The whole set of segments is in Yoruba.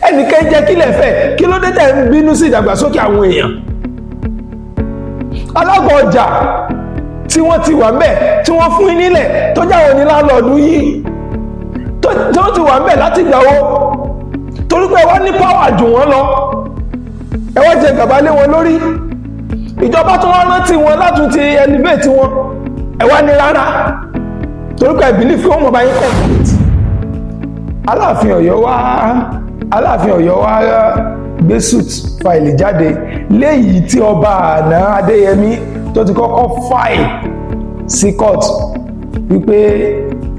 ẹnìkan jẹ́ kílẹ̀ fẹ́ kí ló dé tẹ̀ ń bínú sí ìdàgbàsókè àwọn èèyàn. Alago ọjà tí wọ́n ti wà ńbẹ̀ tí wọ́n fún yín nílẹ̀ tó jáwọ́ ní láńlọ́ọ̀dù yìí tó ti wà ńbẹ̀ láti gbàwó torí pé wọ́n ní pàwà jù wọ́n lọ ẹ wá jẹ gàba lé wọn lórí ìjọba tó wọ́n rántí wọn látún ti elevate wọn ẹ wá ní rárá torí pé ìbílí fún ọmọ báyìí complete. Aláàfin Ọ̀yọ́ wá gbé suit fáìlì jáde léyìí tí ọba àná Adéyẹmí tó ti kọ́kọ́ fáìlì sí court wípé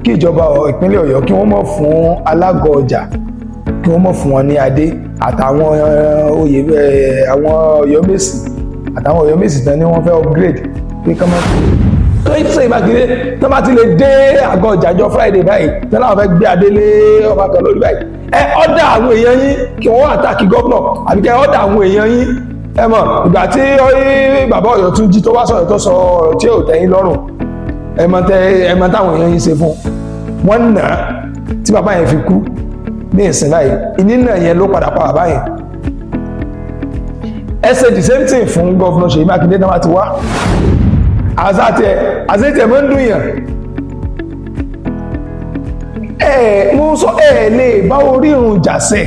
kí ìjọba ìpínlẹ̀ Ọ̀yọ́ kí wọ́n mọ̀ fún alága ọjà kí wọ́n mọ̀ fún wọn ní adé àtàwọn oyè àwọn Oyomesi àtàwọn Oyomesi tán ni wọ́n fẹ́ upgrade pé kí wọ́n tó Seyi Makinde tó bá ti lè dé àgọ́ ọjà jọ Friday báyìí tó láwọn fẹ́ gbé adé lé ọba kan lórí báyìí ẹ ọ̀dà àwọn èèyàn yín kí wọ́n àtàkì gọ́vnọ̀ àbí kẹ́ ọ̀dà àwọn èèyàn yín ẹ mọ̀ ìgbà tí bàbá Ọ̀yọ́ tún jí tó wá sọ̀rọ̀ tó sọ ọ̀rọ̀ tí ò tẹ́yìn lọ́rùn ẹ mọ̀ táwọn èèyàn yín ṣe fún wọn nà tí bàbá yẹn fi kú ní ìsìn báyìí ìnínà yẹn ló padà pa bàbá yẹn. ẹ ṣe the same thing fún gọ́vnọ̀ Seyi Makinde náà ti wá àzẹ́tẹ̀ mọ́ ń dùn yàn mo sọ lè bá orírun jàsẹ̀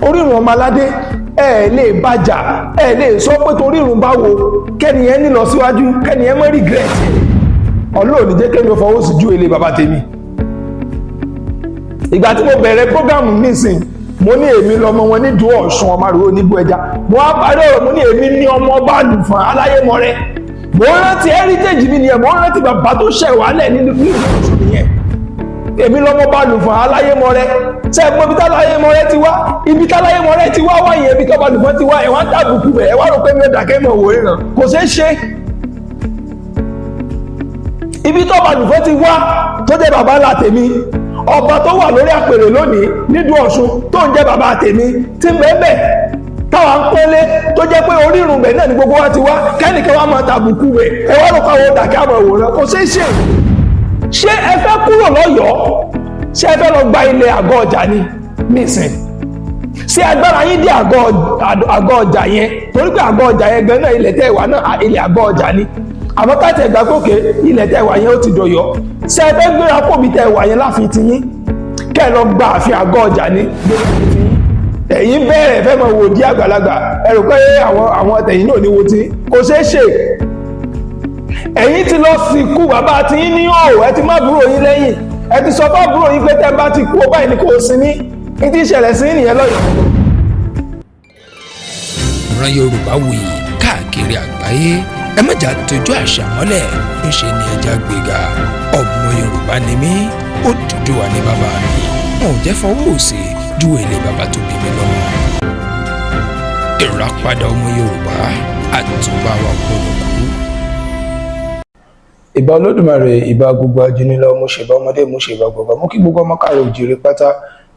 orírun ọmọ aládé lè bàjà lè sọ pé torírun bá wo kẹ́niyẹn ní lọ síwájú kẹ́niyẹn mọ́ regret Ọlọ́run ní jẹ́ kẹ́ni ó fọwọ́ sí ju èlé bàbá tèmi. Ìgbà tí mo bẹ̀rẹ̀ prógámù nísìn mo ní èmi lọmọ wọn ní dúró Ọ̀ṣun ọmọ àrùwò níbú ẹja mo wá parí ọ̀rọ̀ mo ní èmi ní ọmọ ọba àlùfàn aláyémọrẹ mo rántí heritage mi nìyẹn mo rántí bàbá tó ṣẹ̀ wálẹ̀ nínú Ọ̀ṣun nìyẹn èmi lọmọ ọba àlùfàn aláyémọrẹ ṣe é gbọ́ ibi táláyémọrẹ ti wá ibi táláyémọrẹ ti wá wáyé ibi tọ́ba àlùfàn ti wá ẹ̀ wá ń tàbùkù bẹ̀ ẹ̀ wá rò pé mi ò dàkẹ́ mọ̀ wò ríran kò ṣeé ṣe ibi tọ́ba àlùfàn ti wá tó jẹ́ bàbá ńlá tèmi ọba tó wà lórí àpèrè lónìí nídùú Ọ̀ṣun tó ń jẹ́ bàbá tèmi tí ń bẹ́ẹ̀ táwa ń pọ́nlé tó jẹ́ pé orírun bẹ̀ náà ni gbogbo wa ti wá kẹ́nìkan wá máa tàbùkù bẹ̀ ẹ wá ló káwọ́ dàkẹ́ àmọ̀ ìwòran kò ṣeé ṣe ṣé ẹ fẹ́ kúrò lọ́yọ̀ọ́ ṣé ẹ fẹ́ lọ gba ilẹ̀ àgọ́ ọjà ni nísìn ṣé agbára yín dé àgọ́ ọjà yẹn torí pé àgọ́ ọjà yẹn gan náà ilẹ̀ tẹ́ ìwà náà ilẹ̀ àgọ́ ọjà ni àmọ́ káàtì ẹ̀gbá gòkè ilẹ̀ tẹ́ ìwà yẹn ó ti dọ̀yọ́ ṣé ẹ fẹ́ gbéra kóbi tẹ́ ìwà yẹn láfi ti yín kẹ́ ẹ lọ gba àfi àgọ́ ọjà ni ẹ̀yin bẹ̀rẹ̀ fẹ́ mọ̀ wò di àgbàlagbà ẹ rò pé àwọn tẹ̀yìn náà ní wo ti kò ṣeé ṣe ẹ̀yin ti lọ sìnkú bàbá ti yín ní òòrùn ẹ ti má búrò yín lẹ́yìn ẹ ti sọ fún àbúrò yín pé tẹ́ bá ti kú ó báyìí ni kò sí ní ti ìṣẹ̀lẹ̀ sí nìyẹn lọ́yọ̀. ìran Yorùbá wuyì káàkiri àgbáyé ẹ mọ̀jà tójú àṣà mọ́lẹ̀ ń ṣe ni ẹja gbéga ọmọ Yorùbá ni mí Odùduwà ní bàbá mi wọn ò jẹ́ fọwọ́ òsì ju èlé bàbá tó bí mi lọ́wọ́. Ìràpadà ọmọ Yorùbá àtúbà wa gbọ́dọ̀ kú. Ìbà Olódùmarè ìbà gbogbo ajínilọ mo ṣèbà ọmọdé mo ṣèbà gbogbo mo kí gbogbo ọmọ káàárọ̀ oòjíire pátá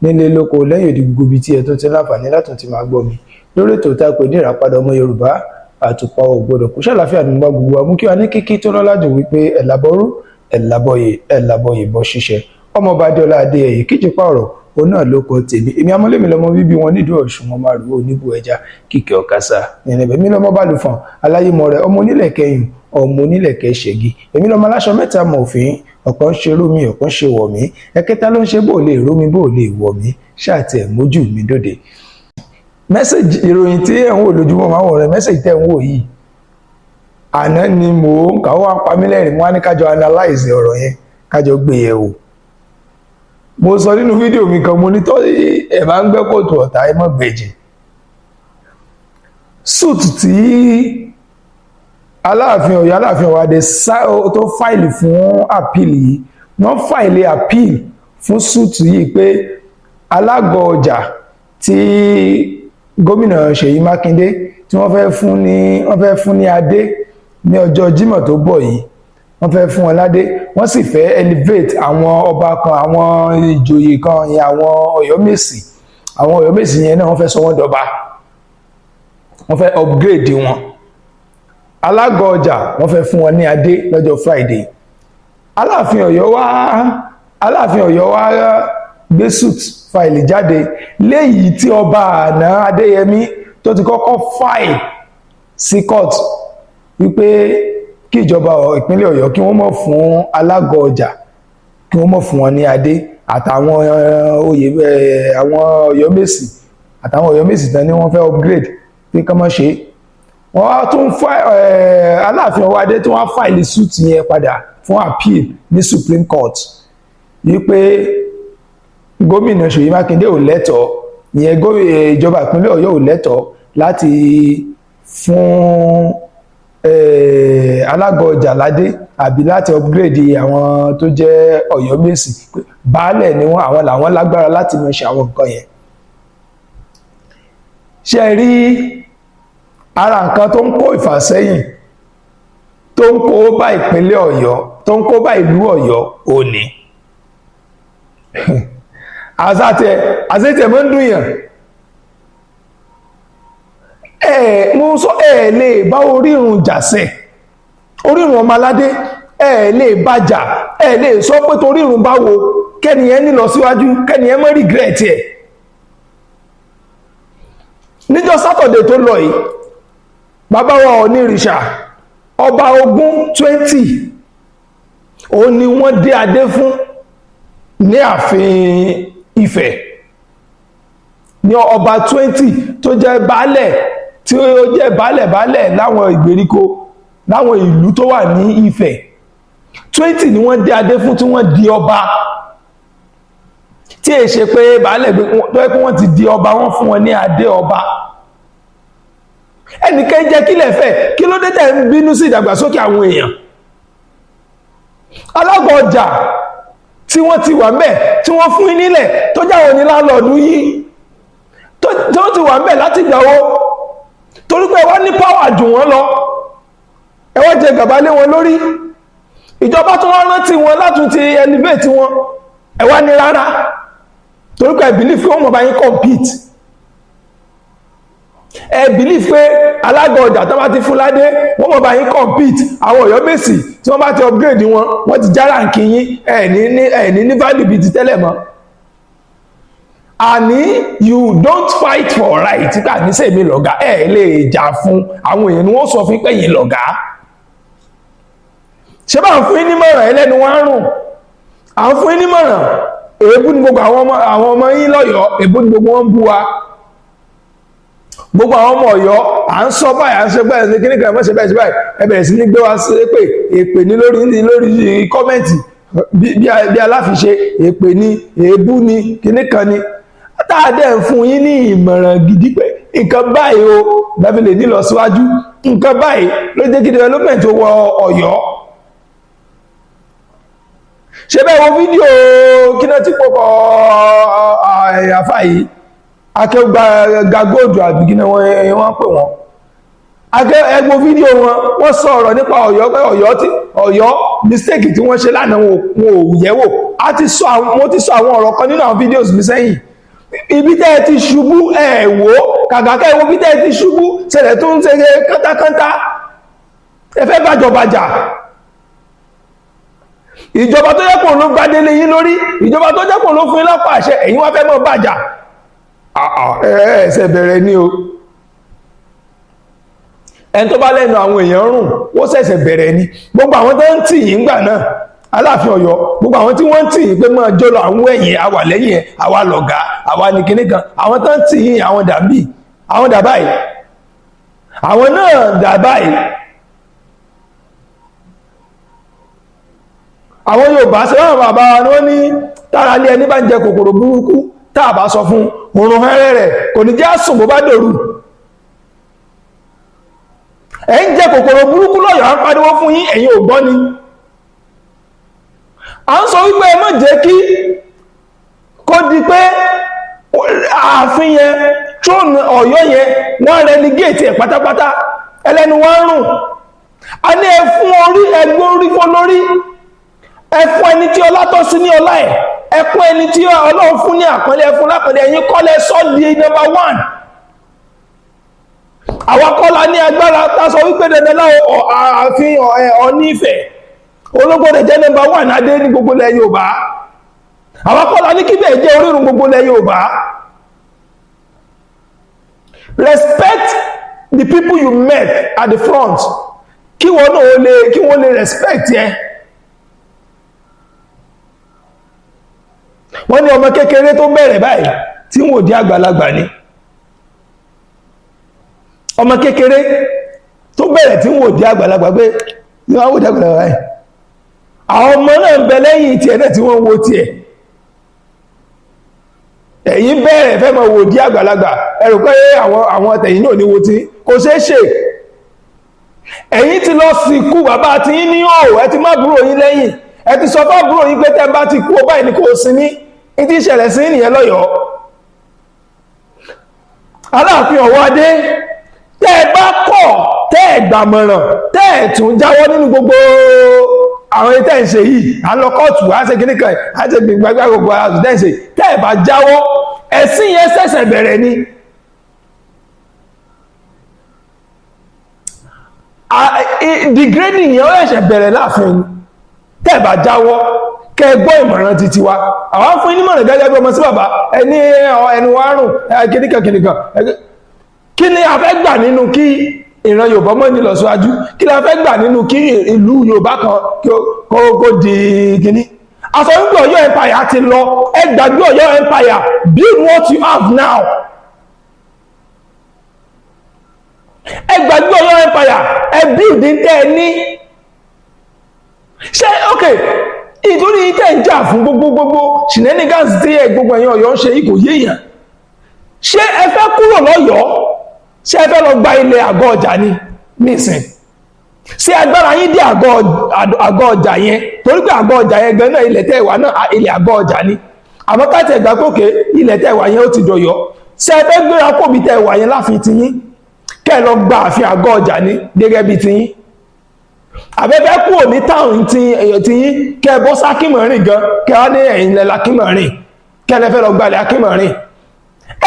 nílé lóko lẹ́yìn òdì gbogbo ibi tí ẹ tó ti láǹfààní látún ti máa gbọ́ mi lórí ètò tá a pè ní Ìràpadà ọmọ Yorùbá àtùpà wa gbọ́dọ̀ kú ṣàlàáfíà ní gbogbo wa mú kí wa ní kíkí tó lọ́lá jù wípé ẹ̀làbọ̀rú ẹ̀làbọ̀yè bọ́ ṣiṣẹ́ ọmọọba Adéọlá Adéyẹyè Kíjípà ọ̀rọ̀ òun náà ló kọ tèmi èmi amọ́lẹ́mi lọmọ bíbí wọn nídùú Ọ̀ṣun ọmọ àrùwò oníbù ẹja kíkẹ́ ọ̀kasà nìyẹn èmi lọmọ bálùfọ̀n aláyémọrẹ ọmọ onílẹ̀ kẹyìn ọmọ onílẹ̀ kẹsẹ̀gì èmi lọmọ aláṣọ mẹ́ta mọ̀ òfin ọ̀kan ṣe rú mi ọ̀kan ṣe wọ̀ mí ẹ̀kẹta ló ń ṣe bó lè rú mi bó lè wọ̀ mí ṣáàtì ẹ̀ mójú mi dòde. mẹ́sẹ̀jì ìròyìn tí ẹ̀ ń wò lójúmọ́ máa wọ̀ rẹ̀ mẹ́sẹ̀jì tẹ̀ ń wò yìí àná ni mò ń kàwọ́ apamílẹ̀rìn mo wá ní kájọ analyze ọ̀rọ̀ yẹn kájọ gbé yẹ̀ wò mo sọ nínú fídíò mi kan mo ní tọ́ ẹ̀ máa ń gbẹ́ kòtò ọ̀tá ẹ mọ́ gbèjì suit tí Aláàfin Ọ̀yọ́ Adé tó fáìlì fún appeal yìí wọ́n fáìlì appeal fún suit yìí pé alága ọjà tí gómìnà Seyi Makinde tí wọ́n fẹ́ fún ní adé ní ọjọ́ Jímọ̀ tó bọ̀ yìí wọ́n fẹ́ fún wọn ládé wọ́n sì fẹ́ elevate àwọn ọba kan àwọn ìjòyè kan yẹn àwọn Oyomesi yẹn náà wọ́n fẹ́ sọ wọ́n dọba wọ́n fẹ́ upgrade wọn alága ọjà wọ́n fẹ́ fún wọn ní adé lọ́jọ́ Friday Aláàfin Ọ̀yọ́ wá gbé suit fáìlì jáde léyìí tí ọba àná Adéyẹmí tó ti kọ́kọ́ fáìlì sí court wípé kí ìjọba ìpínlẹ̀ Ọ̀yọ́ kí wọ́n mọ̀ fún Alago ọjà, kí wọ́n mọ̀ fún wọn ní adé àtàwọn oyè àwọn Oyomesi àtàwọn Oyomesi tán ni wọ́n fẹ́ upgrade pé kán mọ́ ṣe. Wọ́n tún Aláàfin ọwọ́ adé tí wọ́n fáìlì suit yẹn padà fún appeal ní Supreme Court wípé gómìnà Seyi Makinde ò lẹ́tọ̀ọ́, ìyẹn ìjọba ìpínlẹ̀ Ọ̀yọ́ ò lẹ́tọ̀ọ́ láti fún Alago ọjà ládé àbí láti upgrade àwọn tó jẹ́ Oyomesi, baálẹ̀ ni wọ́n, àwọn làwọn lágbára láti mọ̀ ṣe àwọn nǹkan yẹn. Ṣé rí ara nǹkan tó ń kó ìfàsẹ́yìn tó ń kó bá ìpínlẹ̀ Ọ̀yọ́, tó ń kó bá ìlú Ọ̀yọ́ òní àzẹ́tẹ̀ mọ́ ń dùn yàn. Mo sọ lè bá orírun jàsẹ̀, orírun ọmọ aládé lè bájà, lè sọ pé torírun bá wo kẹ́niyẹn ní lọ síwájú, kẹ́niyẹn mọ́ regret ẹ̀. Níjọ́ Saturday tó lọ yìí, bàbá wa onírìṣà ọba Ògún 20 òun ni wọ́n dé adé fún ní ààfin Ifẹ̀, ní ọba 20 tó jẹ́ baálẹ̀, tí ó jẹ́ baálẹ̀ láwọn ìgbèríko, láwọn ìlú tó wà ní Ifẹ̀. 20 ni wọ́n dé adé fún tí wọ́n di ọba, tí è ṣe pé baálẹ̀ tó yẹ kí wọ́n ti di ọba wọ́n fún wọn ní adé ọba. Ẹnìkan jẹ́ kílẹ̀ fẹ́, kí ló dé tẹ́ ń bínú sí ìdàgbàsókè àwọn èèyàn? Alago ọjà tí wọ́n ti wà ńbẹ̀, tí wọ́n fún nílẹ̀ tó jáwọn ní láńlọ́ọ̀dù yìí, tó ti wà ńbẹ̀ láti gbàwó, torí pé wọ́n ní pàwà jù wọ́n lọ, ẹwọ́n jẹ gàba lé wọn lórí. Ìjọba tó wọ́n rántí wọn látún ti elevate wọn, ẹwà ní rárá, torí pé believe pé wọ́n mọ̀ bá yín compete. Believe pé Alago ọjà tó bá ti fún ládé wọ́n mọ̀ bá yín compete. Àwọn Oyomesi tí wọ́n bá ti upgrade wọn, wọ́n ti já ránkì yín, ẹ̀ní ní value bí ti tẹ́lẹ̀ mọ́. Àní you don't fight for right, títà ní sèmi lọ̀gá, lè jà fún àwọn èèyàn ni wọ́n sọ fún pé yín lọ̀gá. Ṣé bá ń fún yín nímọ̀ràn ẹlẹ́nu wọn rùn? À ń fún yín nímọ̀ràn, èébú ni gbogbo àwọn ọmọ yín lọ́yọ̀ọ́, èébú ni gbogbo wọn bú wa. Gbogbo àwọn ọmọ Ọ̀yọ́ à ń sọ báyìí, à ń ṣe báyìí, ṣe kíní kan mọ́ṣe báyìí báyìí, ẹ bẹ̀rẹ̀ sí ní gbé wa sí pé èpè ní lórí kọ́mẹ̀ntì bí Aláàfin ṣe èpè ní, èébú ní, kíní kan ní. Táàdẹ̀ ń fún yín ní ìmọ̀ràn gidi pé nǹkan báyìí o bẹ́ẹ̀ lè ní lọ síwájú, nǹkan báyìí ló jẹ́ kí development wọ Ọ̀yọ́. Ṣé bẹ́ẹ̀ wo fídíò kí náà ti pọ̀pọ̀ àfà yìí, akẹ́gbà góòdù àbígínà wọ́n pè wọ́n, ẹgbò fídíò wọ́n sọ ọ̀rọ̀ nípa Ọ̀yọ́ pé Ọ̀yọ́ mistake tí wọ́n ṣe lánàá wọn ò yẹ̀wò. Mo ti sọ àwọn ọ̀rọ̀ kan nínú àwọn fídíòs mi sẹ́yìn. Ibi tẹ́ ti ṣubú wò, kàkàkẹ́ ìwò bí tẹ́ ti ṣubú ṣẹlẹ̀ tó ń ṣe kántákántá, ẹ fẹ́ bàjọ̀bàjà. Ìjọba tó jẹ́pọ̀ ló gbádélé yín lórí, ìjọba tó jẹ́pọ̀ ló fún yín lápá àṣẹ, ẹ̀yin wá fẹ́ mọ́ bàjà. Ẹ̀ẹ́sẹ̀ bẹ̀rẹ̀ ní o. Ẹni tó bá lẹ́nu àwọn èèyàn rùn, ó ṣẹ̀ṣẹ̀ bẹ̀rẹ̀ ní. Gbogbo àwọn tó ń tì yín gbà náà, Aláàfin Ọ̀yọ́, gbogbo àwọn tí wọ́n ń tì yín pé máa jọ lọ àwọn ẹ̀yìn, àwa lẹ́yìn ẹ̀, àwa lọ̀gá, àwa ní kinní kan, àwọn tó ń tì yín àwọn dàbáyìí, àwọn náà dàbáyìí. Àwọn Yorùbá ṣe wọ́n bàbá wa ní wọ́n ní tára lé ẹni bá ń jẹ kòkòrò burúkú, táà bá sọ fún òrùn hẹ́rẹ́ rẹ̀ kò ní jẹ́ àsùn bó bá dòrú. Ẹ ń jẹ kòkòrò burúkú lọ́yọ̀ à ń pariwo fún yín, ẹ̀yin ò gbọ́ ni. À ń sọ wípé ẹ má jẹ́ kí kó di pé ààfin yẹn, tróònù Ọ̀yọ́ yẹn, wọ́n relegate ẹ̀ pátápátá, ẹlẹ́nu wọ́n rùn. A ní ẹ fún orí ẹgbẹ́ orí fún lórí, ẹ fún ẹni tí ọlá tọ́ sí ní ọlá ẹ̀, ẹ fún ẹni tí Ọlọ́run fún ní àpọ́nlé, ẹ fún lápọ́nlé, ẹ̀yin kọ́lẹ̀ sọ́ọ̀dì number 1. Àwọn kọ́lá ní agbára tásọ wípé dandan láwọn ààfin Ọ̀ní Ifẹ̀ ológbòdè jẹ́ number 1 adé ní gbogbo ilẹ̀ Yorùbá. àwọn kọ́lá ní kí bẹ́ẹ̀ jẹ́ orírun gbogbo ilẹ̀ Yorùbá. Respect the people you met at the front, kí wọ́n lè respect yẹ. Wọ́n ní ọmọ kékeré tó bẹ̀rẹ̀ báyìí tí wọ́n di àgbàlagbà ni. Ọmọ kékeré tó bẹ̀rẹ̀ tí wọ́n di àgbàlagbà pé ní wọ́n wò di àgbàlagbà báyìí. Àwọn ọmọ náà ń bẹ lẹ́yìn tiẹ̀ náà tí wọ́n wo tiẹ̀. Ẹ̀yin bẹ̀rẹ̀ fẹ́ mọ̀ wò di àgbàlagbà, ẹ rò pé àwọn tẹ̀yìn náà ní wo tí kò ṣeé ṣe. Ẹ̀yin ti lọ sìnkú bàbá tí yín ní òò, ẹ ti má búrò yín lẹ́yìn, ẹ ti sọ fún búrò yín pé tẹ́ bá ti kú ó báyìí ní kò sí ní tí ìṣẹ̀lẹ̀ sí nìyẹn lọ́yọ̀ọ́. Aláàfin Ọ̀wọ́ Adé, tẹ́ ẹ bá kọ̀, tẹ́ ẹ gbàmọ̀ràn, tẹ́ ẹ tún jáwọ́ nínú gbogbo àwọn ètò ìṣe yìí, à ń lọ kóòtù, à ń ṣe kíní kan, à ń ṣe gbàgbà gbogbo àtúntẹ̀ ìṣe, tẹ́ ẹ bá jáwọ́, ẹ̀sìn yẹn ṣẹ̀ṣẹ̀ bẹ̀rẹ̀ ni. Degrading yẹn ó ṣẹ̀ṣẹ̀ bẹ̀rẹ̀ láàfin, tẹ́ ẹ bá jáwọ́, kẹ́ ẹ gbọ́ ìmọ̀ràn títí wa. Àwọn fún ìmọ̀ràn gẹ́gẹ́ bí ọmọ sí bàbá, ẹni wárùn, kíníkan. Kí ni a fẹ́ gbà nínú kí ìran Yorùbá mọ́ ní lọ́síwájú? Kí ni a fẹ́ gbà nínú kí ìlú Yorùbá kan kó di kíní? Aṣọ wípé Ọ̀yọ́ Empire ti lọ, ẹ gbàgbé Ọ̀yọ́ Empire, build what you have now. Ẹ gbàgbé Ọ̀yọ́ Empire, ẹ build ní tẹ́ ẹ ní. Ṣé okay, ìtorí tẹ́ ń jà fún gbogbo shenanigans tí gbogbo ẹ̀yin Ọ̀yọ́ ń ṣe yìí kò yéèyàn. Ṣé ẹ fẹ́ kúrò lọ́yọ̀ọ́? Ṣé ẹ fẹ́ lọ gba ilẹ̀ àgọ́ ọjà ni nísìn? Ṣé agbára yín dé àgọ́ ọjà yẹn? Torí pé àgọ́ ọjà yẹn gan náà ilẹ̀ tẹ́ wà náà ilẹ̀ àgọ́ ọjà ni. Àmọ́ káàtì ẹ̀gbà pòkè ilẹ̀ tẹ́ wà yẹn ó ti dọ̀yọ́. Ṣé ẹ fẹ́ gbéra kó bí tẹ́ wà yẹn láàfin tiyín? Kẹ́ ẹ lọ gba ààfin àgọ́ ọjà ni gẹ́gẹ́ bí tiyín. Àbẹ́fẹ́ kúrò ní táwọn tiyín kẹ́ ẹ bọ́ sákìmọ̀rìn gan, kẹ́ ẹ ní ẹ̀yìn lẹ́la kímọ̀rìn, kẹ́ ẹ fẹ́ lọ gbalẹ̀ akímọ̀rìn.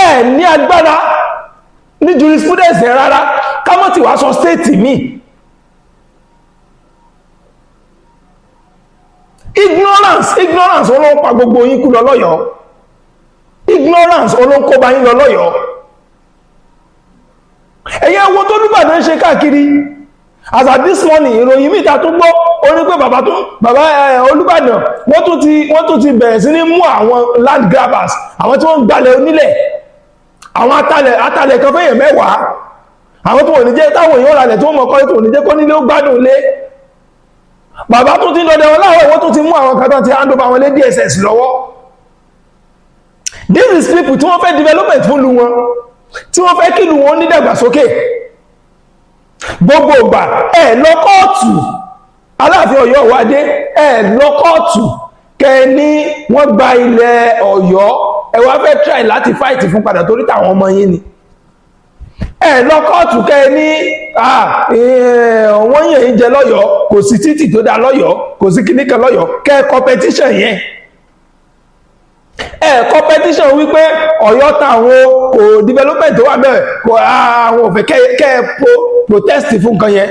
Ẹ ní agbára ní jurisprudence rárá, kámọ́ tí wàá sọ state mi. Ignorance olóń pa gbogbo yín kú lọ lọ́yọ̀ọ́. Ignorance olóń kó bá yín lọ lọ́yọ̀ọ́. Ẹ̀yẹ́ owó tó Olubadan ṣe káàkiri. As at this morning, ìròyìn mìta tó gbọ́, ó ní pé bàbá Olubadan, wọ́n tún ti bẹ̀rẹ̀ sí ní mú àwọn land grabbers, àwọn tí wọ́n ń gbalẹ̀ onílẹ̀, àwọn atalẹ̀ kan fẹ́yẹ̀ mẹ́wàá, àwọn tó wọ́n ní jẹ́ táwọn èèyàn ralẹ̀ tó mọ̀ kọ́ tó ní jẹ́ kọ́ nílé ó gbádùn lé. Bàbá tó ti ń lọ́dẹ̀ wọn láwọ̀ wọ́n tó ti mú àwọn kan ti hand over wọn lé DSS lọ́wọ́. This is people tí wọ́n fẹ́ development fún lu wọn, tí wọ́n fẹ́ kí lu wọn ní dàgbàsókè. Gbogbo ìgbà ẹ lọ kóòtù, Aláàfin Ọ̀yọ́ Adé ẹ lọ kóòtù, kẹ́ ní wọ́n gba ilẹ̀ Ọ̀yọ́, ẹ wá fẹ́ try láti fight fún padà torí tàwọn ọmọ yín ni. Ẹ lọ kóòtù kẹ́ ní wọ́n yẹn ń jẹ lọ́yọ̀ọ́, kò sí títì tó dá lọ́yọ̀ọ́, kò sí kíníkan lọ́yọ̀ọ́, kẹ́ competition yẹn. Competition wípé Ọ̀yọ́ táwọn kò development tó wà bẹ́ẹ̀, kò àwọn òfẹ́ kẹ́ protest fún nǹkan yẹn.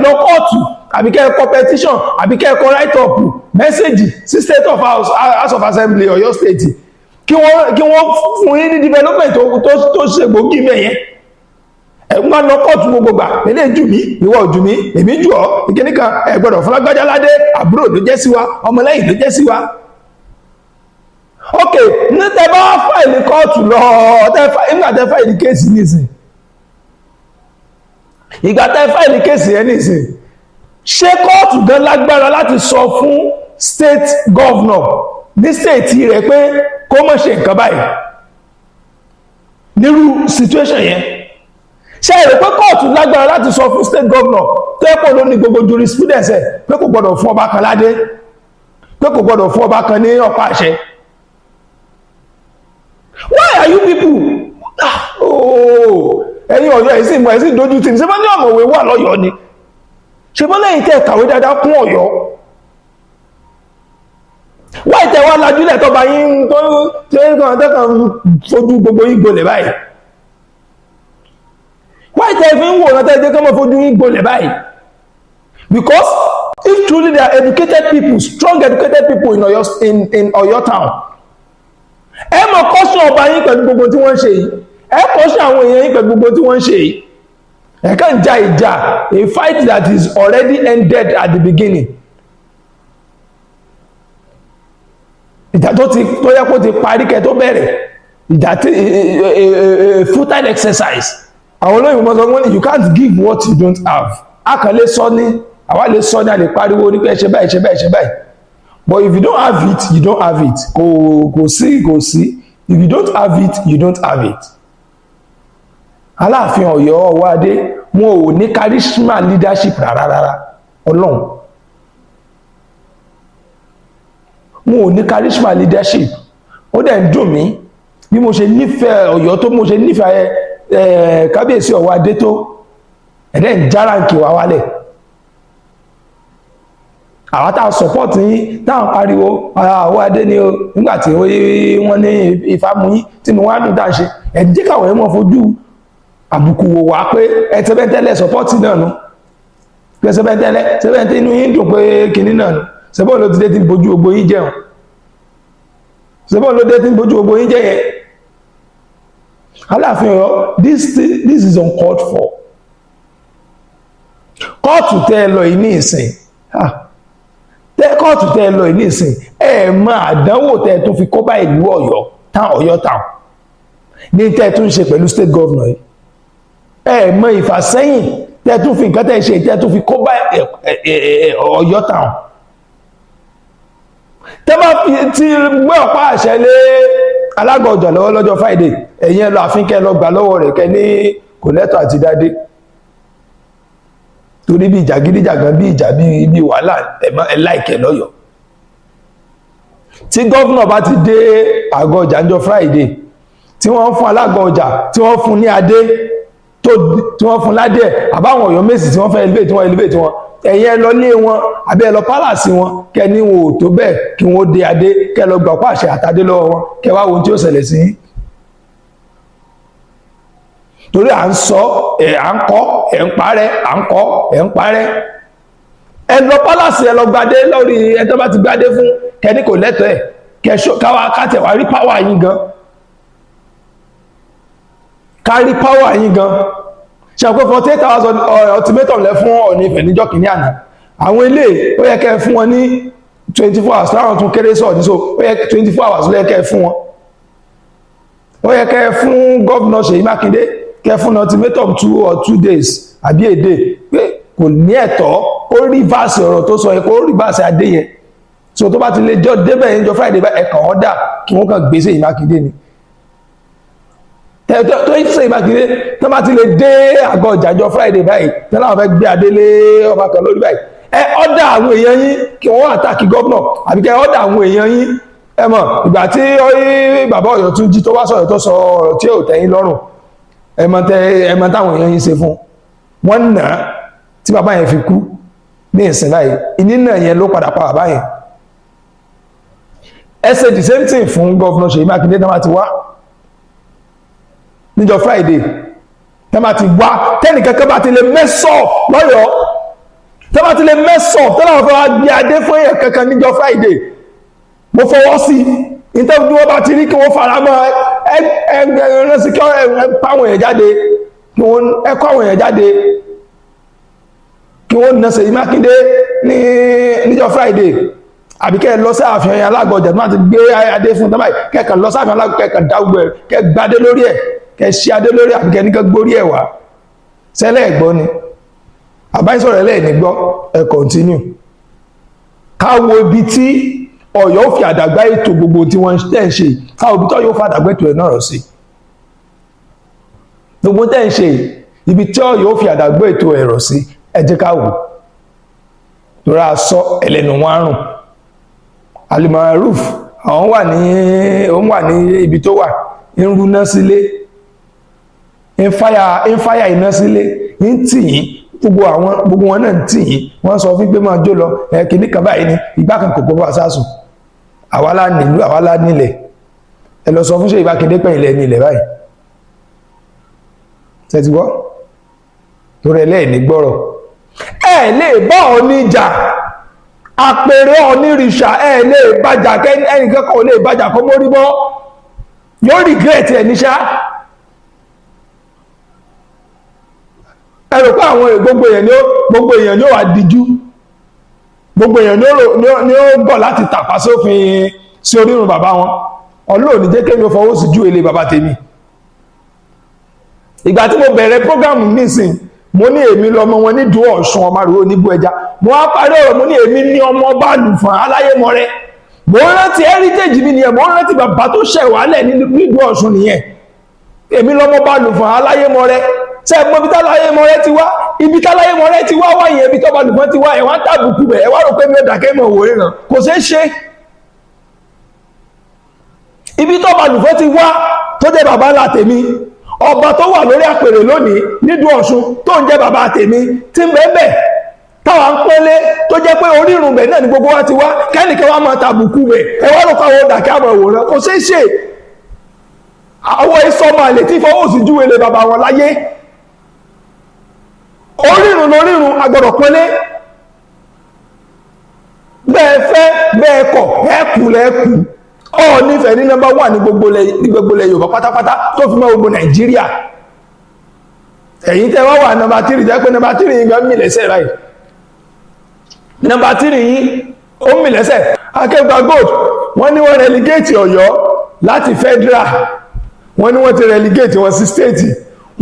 Lọ kóòtù àbí kẹ́ competition àbí kẹ́ kọ write up message sí State of House of Assembly Ọ̀yọ́ State kí wọ́n fún yín ní development tó ṣe gbòógì mẹ́yẹn. Ẹ̀gbọ́n lọ kóòtù gbogbo gbà, lélẹ̀ jù mí, ìwọ jù mí, èmi jù ọ́, ìkíníkan ẹ̀gbọ́dọ̀ fún Lágbájá ládé, àbúrò ló jẹ́ sí wa, ọmọlẹ́yìn ló jẹ́ sí wa. Ok, ní tẹ bá fáìlì kóòtù lọ, nígbà tẹ fáìlì kéèsì nìsín. Ìgbà tẹ fáìlì kéèsì ẹ nìsín. Ṣé kóòtù gan lágbára láti sọ fún state governor ní state rẹ̀ pé kó má ṣe nǹkan báyìí? Nírú situation yẹn. Ṣé èrò pé kóòtù lágbára láti sọ fún state governor tó ẹ̀pọ̀ ló ní gbogbo jurisprudence pé kò gbọdọ̀ fún ọba kan ládé, pé kò gbọdọ̀ fún ọba kan ní ọ̀pá àṣẹ? Why are you people? Ẹ̀yin Ọ̀yọ́ ẹ̀sìn mọ̀ ẹ̀sìn dojú tì ní ṣe bá ní ọ̀mọ̀wé wà lọ́yọ̀ọ́ ni, ṣe bá lẹ́yìn tẹ́ kàwé dáadáa kún Ọ̀yọ́. Why tẹ́ wá lajúlẹ̀ tọba yín tó tẹ́kàn fojú gbogbo ìgbòlẹ̀ báyìí? Why tẹ́ fi ń wò rántẹ́ jẹ́ kọ́mọ̀ fojú ìgbòlẹ̀ báyìí? Because if truly there are educated people, strong educated people in Oyo town, ẹ mọ̀ kọ́ṣọ́ ọba yín pẹ̀lú gbogbo tí wọ́n ń ṣe yìí, ẹ kọ́ṣọ́ àwọn èèyàn yín pẹ̀lú gbogbo tí wọ́n ń ṣe yìí. Ẹ kàn ja ìjà, a fight that is already ended at the beginning. Ìjà tó yẹ kó ti parí kẹ́ tó bẹ̀rẹ̀, ìjà tí a futile exercise. Àwọn olóyìnbó mọ̀ sọ wọ́n ní you can't give what you don't have. A kàn lè sọ ní, àwa lè sọ ní, a lè pariwo ní pé ẹ ṣe báyìí, ṣe báyìí, ṣe báyìí. But if you don't have it, you don't have it. Kò sí. If you don't have it, you don't have it. Alaafin Ọ̀yọ́ Ọwádé, wọn ò ní charisma leadership rárá. Ọlọ́run. Wọn ò ní charisma leadership. Ó dẹ̀ ń dùn mí bí mo ṣe nífẹ̀ẹ́ Ọ̀yọ́ tó mo ṣe nífẹ̀ẹ́ kábíyèsí Ọwádé tó ẹ̀dẹ̀ ń járáǹkì wá wálẹ̀. Àwọn tá a support yín táwọn pariwo Ọwádé ni o nígbàtí wọ́n ní ìfàmù yín tí mo wá dùn tá a ṣe ẹ̀dí káwọn ẹ̀mọ́ fojú àbùkù wò wá pé ẹ̀tẹ́bẹ́tẹ́lẹ̀ support náà nù pé ṣẹ́bẹ́tẹ́ inú yín dùn pé kìíní náà nù ṣẹ́bọ́n ló ti dé tí bojú gbogbo yín jẹun ṣẹ́bọ́n ló dé tí bojú gbogbo yín jẹ yẹn. Aláàfin Ọ̀yọ́, this is uncalled for. Kóòtù tẹ́ ẹ lọ yìí ní ìsìn kóòtù tẹ́ ẹ lọ yìí ní ìsìn ẹ mọ àdánwò tẹ́ ẹ tún fi kó bá ìlú Ọ̀yọ́ town ní tẹ́ ẹ tún ṣe pẹ̀lú state governor yìí ẹ mọ ìfàsẹ́yìn tẹ́ ẹ tún fi nǹkan tẹ́ ẹ ṣe tẹ́ ẹ tún fi kó bá Ọ̀yọ́ town. Tẹ́ bá ti gbé ọ̀pá àṣẹ lé Alago ọjà lọ́wọ́ lọ́jọ́ Friday ẹ̀yin ẹ lọ àfin kẹ́ lọ gbà lọ́wọ́ rẹ̀ kẹ́ ní kò lẹ́tọ̀ àti dádé torí bí ìjà gídíjàgan bí ìjà bí wàhálà ẹ̀láìkẹ̀ lọ́yọ̀. Tí gọ́vnà bá ti dé àgọ́ ọjà ńjọ́ Friday tí wọ́n fún Alago ọjà tí wọ́n fún ní adé tí wọ́n fún ládé àbáwọn Oyomesi tí wọ́n fẹ́ elevate wọn ẹ̀yin ẹ lọ lé wọn àbí ẹ lọ pálàsì wọn kẹ́ ní wọn ò tó bẹ́ẹ̀ kí wọ́n dé adé kẹ́ lọ gbà pàṣẹ àtàdé lọ́wọ́ wọn kẹ́ wá wo tí ó ṣẹlẹ̀ sí yín. Torí à ń sọ à ń kọ́ ẹ̀ ń parẹ́ à ń kọ́ ẹ̀ ń parẹ́ ẹ lọ pálàsì ẹ lọ gbadé lórí ẹjọ́ bá ti gbadé fún kẹ́ni kò lẹ́tọ̀ọ́ ẹ̀ káwa kátẹ̀ wá rí páwà yín gan kárí páwà yín gan ṣe àpò 48 hours ultimatum lẹ fún Ọọ̀ni Ifẹ̀ níjọ́ kìíní àná àwọn ilé ó yẹ kẹ́ fún wọn ní 24 hours láwọn tún kéré sọ̀ọ́ ní so ó yẹ 24 hours ló yẹ kẹ́ fún wọn ó yẹ kẹ́ fún gọ́vnà Seyi Makinde kẹ́ fún ultimatum 2 or 2 days àbí a day pé kò ní ẹ̀tọ́ ó reverse ọ̀rọ̀ tó sọ yẹ kó reverse adé yẹn so tó bá ti lè jọ débẹ̀ yẹn jọ Friday bá ẹ̀kàn ọ̀dà kí wọ́n kàn gbé Seyi Makinde ni tó yí Seyi Makinde tó bá ti lè dé àgọ́ ìjàjọ Friday báyìí tó láwọn fẹ́ gbé adé lé ọba kan lórí báyìí ẹ ọ̀dà àwọn èèyàn yín kí wọ́n àtàkì gọ́vnà àbí kẹ́ ọ̀dà àwọn èèyàn yín ẹ mọ̀ ìgbà tí bàbá Ọ̀yọ́túnjí tó wá sọ̀rọ̀ tó sọ ọ̀rọ̀ tí ò tẹ́yìn lọ́rùn ẹ mọ̀ táwọn èèyàn yín ṣe fún wọn nà tí bàbá yẹn fi kú ní ìsìn báyìí ìnínà yẹn ló padà pa bàbá yẹn ẹ ṣe the same thing fún gọ́vnà Seyi Makinde tó bá ti wá níjọ́ Friday tó bá ti wá tẹ́nì kankan bá ti lè mẹ́sọ̀ lọ́yọ̀ọ́ tó bá ti lè mẹ́sọ̀ tó láwọn fẹ́ wá gbé adé fún èèyàn kankan níjọ́ Friday mo fọwọ́ sí nítorí wọ́n bá ti rí kí wọ́n fara mọ́ ẹgbẹ̀rún sí kí àwọn èèyàn jáde kí wọ́n ẹkọ́ àwọn èèyàn jáde kí wọ́n na Seyi Makinde níjọ́ Friday àbí kẹ́ lọ sí ààfin Alago ọjà tó máa ti gbé adé fún tọ́bá kẹ́kàn lọ sí ààfin Alago kẹ́kàn dágbò ẹ̀ kẹ́ gbadé lórí ẹ̀ kẹ́ ṣí adé lórí àbí kẹ́ ní kẹ́ gbórí ẹ̀ wá sẹ́lẹ̀ ẹ̀gbọ́ ni àbáyísọ̀rọ̀ ẹlẹ́ẹ̀ni gbọ́ ẹ̀ continue káwo ibi tí Ọ̀yọ́ fi àdàgbà ètò gbogbo tí wọ́n tẹ́ ń ṣe káwo ibi tí Ọ̀yọ́ fi àdàgbà ètò ẹ̀ náà rọ̀ sí gbogbo tẹ́ ń ṣe ibi tí Ọ̀yọ́ fi àdàgbà ètò ẹ̀ rọ̀ sí ẹ jẹ́ ká wò lórí aṣọ ẹlẹ́nu wọn àrùn Alimaruf àwọn wà ní ibi tó wà ń rúná sílé ń fáyà iná sílé ń tì yín gbogbo wọn náà ń tì yín wọ́n sọ fún pé máa jó lọ kìíní kan báyìí ni ìgbà kan kòkó bá sásùn àwálá nílùú àwálá nílẹ̀ ẹ lọ sọ fún Seyi Makinde pẹ̀yìn ilẹ̀ nílẹ̀ báyìí tẹ́tíwọ́ tó rẹ̀ lẹ́ẹ̀ ní gbọ́rọ̀ ẹ lè bá ọ níjà àpèrè onírìṣà lè bàjà ẹnìkan kan ò lè bàjà kó mórí bọ́ yóò regret ẹ̀ níṣá. ẹ rò pé àwọn gbogbo èèyàn ni ó wà díjú, gbogbo èèyàn ni ó bọ̀ láti tàpá sófin sí orírun bàbá wọn. Ọlọ́run ní jẹ́ kémi ó fọwọ́ sí ju ilé bàbá tèmi. Ìgbà tí mo bẹ̀rẹ̀ prógámù nísìn mo ní èmi lọmọ wọn ní dúró Ọ̀ṣun ọmọ àrùwò níbú ẹja, mo wá parí ọ̀rọ̀ mo ní èmi ní ọmọ ọba àlùfọ̀n aláyémọrẹ. Mo rántí heritage mi nìyẹn, mo rántí bàbá tó ṣẹ̀ wálẹ̀ nídú Ọ̀ṣun nìyẹn. Èmi lọmọ ọba àlùfọ̀n aláyémọrẹ. Ṣé mo ibi táláyémọrẹ ti wá, ibi táláyémọrẹ ti wá wáyé ibi tọ́ba àlùfọ̀n ti wá ẹ̀ wá tàbùkù bẹ̀ ẹ̀ wá rò pé mi ò dàkẹ́ mọ̀ òwò ríran, kò ṣeé ṣe. Ibi tọ́ba àlùfọ̀n ti wá tó jẹ́ bàbá ńlá tèmi, ọba tó wà lórí àpèrè lónìí nídú Ọ̀ṣun tó ń jẹ́ bàbá tèmi tí ń bẹ́ẹ̀ táwa ń pẹ́lẹ́ tó jẹ́ pé orírun bẹ̀ náà ni gbogbo wa ti wá, kẹ́nìkan wá máa tàbùkù bẹ̀ ẹ wá lóko àwọn dàkẹ́ àmọ̀ ìwòrán, kò ṣeé ṣe. Àwọn ìsọmọ àlè tí fọwọ́ sí júwe lé bàbá wọn láyé. Orírun lórírun agbọ́dọ̀ pẹ́lẹ́, bẹ́ẹ̀ fẹ́ bẹ́ẹ̀ kọ̀ ẹ̀kù lẹ́kù. Nífẹ̀ẹ́ ní nọ́mbà 1 ní gbogbo ilẹ̀ Yorùbá pátápátá tó fi mọ́ gbogbo Nàìjíríà. Ẹ̀yin tẹ́ wá wà nọ́mbà 3 jẹ́ pé nọ́mbà 3 yìí gan mì lẹ́sẹ̀ báyìí. Nọ́mbà 3 yìí ó mì lẹ́sẹ̀. Akẹgbà Gold wọ́n ní wọ́n relegate Ọ̀yọ́ láti federal, wọ́n ní wọ́n ti relegate wọn sí state,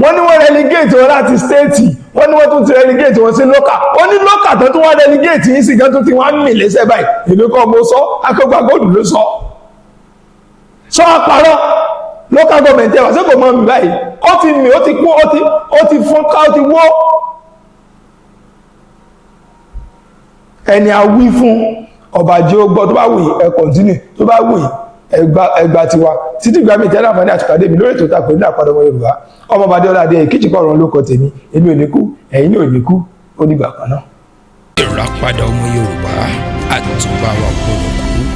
wọ́n ní wọ́n relegate wọn láti state, wọ́n ní wọ́n tún ti relegate wọn sí local. Ó ní local tó tún wọ́n relegate yìí sì gan tó ti wọ́n mì lẹ́sẹ̀ báyìí. Èmi kọ́ mo sọ, Akẹgbà Gold ló sọ. Sọ àpárọ̀ local government ẹwà sí kò mọ́ mi báyìí, ó ti mì, ó ti kú, ó ti fún ká, ó ti wó. Ẹni a wí fún ọba jẹ́ ó gbọ́, tó bá wùyí ẹ continue, tó bá wùyí ẹgbà tiwa títí ìgbà mi tẹ́lá àǹfààní àtùkàdé mi lórí ètò ìtàkùn ní àpàdé ọmọ Yorùbá. Ọmọ Bàdé Ọládé Kijipa ọ̀rọ̀ ló kọ tèmi, èmi ò ní kú, ẹ̀yin ò ní kú, ó dìgbà kan náà. Ìràpadà ọmọ Yorùbá àtúbà wa gbọ́dọ̀ kú.